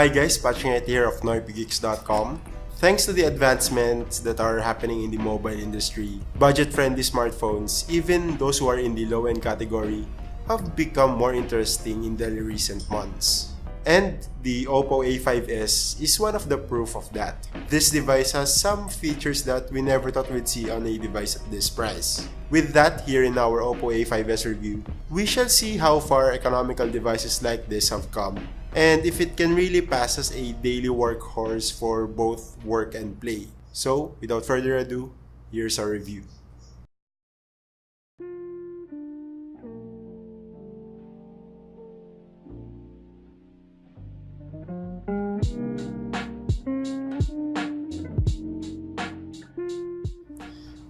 Hi guys, Patrick here of NoipGeeks.com. Thanks to the advancements that are happening in the mobile industry, budget-friendly smartphones, even those who are in the low-end category, have become more interesting in the recent months. And the OPPO A5s is one of the proof of that. This device has some features that we never thought we'd see on a device at this price. With that, here in our OPPO A5s review, we shall see how far economical devices like this have come, and if it can really pass as a daily workhorse for both work and play. So, without further ado, here's our review.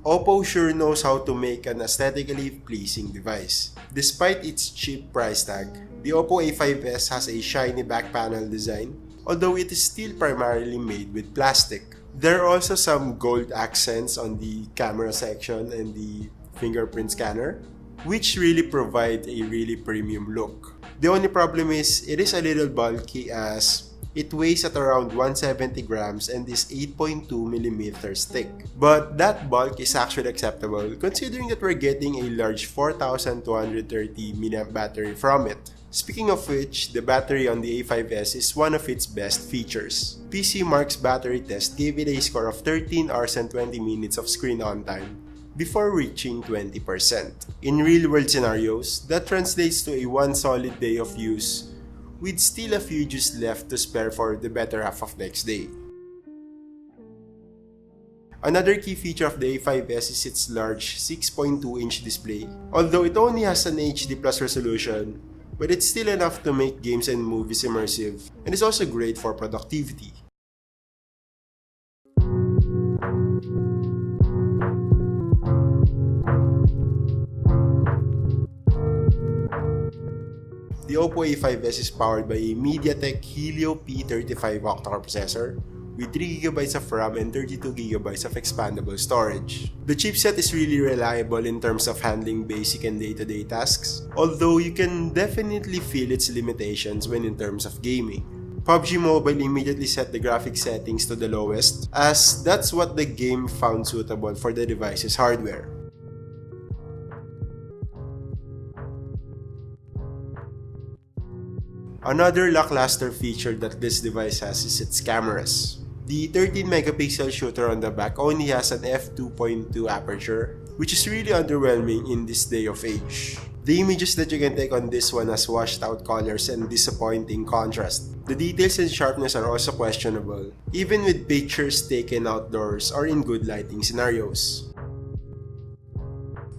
OPPO sure knows how to make an aesthetically pleasing device. Despite its cheap price tag, the OPPO A5s has a shiny back panel design, although it is still primarily made with plastic. There are also some gold accents on the camera section and the fingerprint scanner, which really provide a really premium look. The only problem is it is a little bulky as it weighs at around 170 grams and is 8.2 millimeters thick. But that bulk is actually acceptable considering that we're getting a large 4230 mAh battery from it. Speaking of which, the battery on the A5s is one of its best features. PCMark's battery test gave it a score of 13 hours and 20 minutes of screen on time before reaching 20%. In real-world scenarios, that translates to a one solid day of use with still a few juice left to spare for the better half of next day. Another key feature of the A5s is its large 6.2-inch display. Although it only has an HD+ resolution, but it's still enough to make games and movies immersive, and is also great for productivity. The OPPO A5s is powered by a MediaTek Helio P35 octa-core processor with 3GB of RAM and 32GB of expandable storage. The chipset is really reliable in terms of handling basic and day-to-day tasks, although you can definitely feel its limitations when in terms of gaming. PUBG Mobile immediately set the graphics settings to the lowest, as that's what the game found suitable for the device's hardware. Another lackluster feature that this device has is its cameras. The 13-megapixel shooter on the back only has an f2.2 aperture, which is really underwhelming in this day of age. The images that you can take on this one has washed out colors and disappointing contrast. The details and sharpness are also questionable, even with pictures taken outdoors or in good lighting scenarios.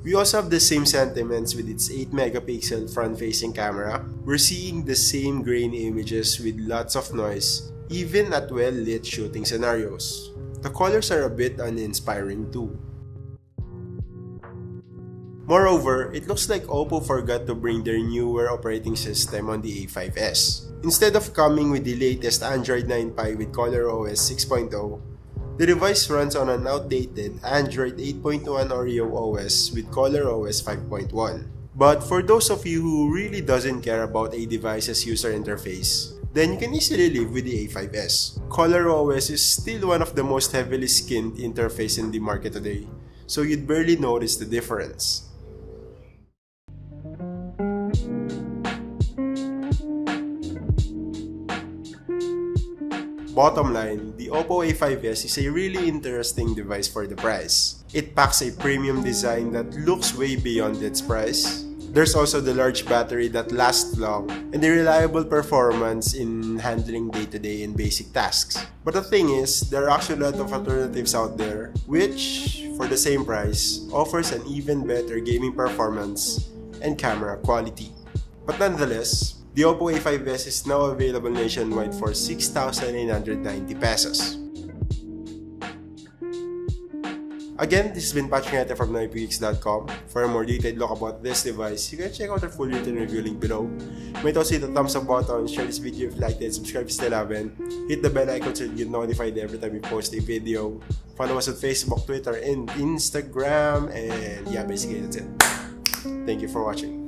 We also have the same sentiments with its 8-megapixel front-facing camera. We're seeing the same grainy images with lots of noise, even at well-lit shooting scenarios. The colors are a bit uninspiring too. Moreover, it looks like OPPO forgot to bring their newer operating system on the A5s. Instead of coming with the latest Android 9 Pie with ColorOS 6.0, the device runs on an outdated Android 8.1 Oreo OS with ColorOS 5.1. But for those of you who really doesn't care about a device's user interface, then you can easily live with the A5s. ColorOS is still one of the most heavily skinned interface in the market today, so you'd barely notice the difference. Bottom line, the OPPO A5s is a really interesting device for the price. It packs a premium design that looks way beyond its price. There's also the large battery that lasts long and the reliable performance in handling day-to-day and basic tasks. But the thing is, there are actually a lot of alternatives out there which, for the same price, offers an even better gaming performance and camera quality. But nonetheless, the OPPO A5s is now available nationwide for 6,990 pesos. Again, this has been Patrick from NoipGeeks.com. For a more detailed look about this device, you can check out our full written review link below. You might also hit the thumbs up button, share this video if you liked it, subscribe if you still haven't, hit the bell icon so you get notified every time we post a video. Follow us on Facebook, Twitter, and Instagram, and yeah, basically that's it. Thank you for watching.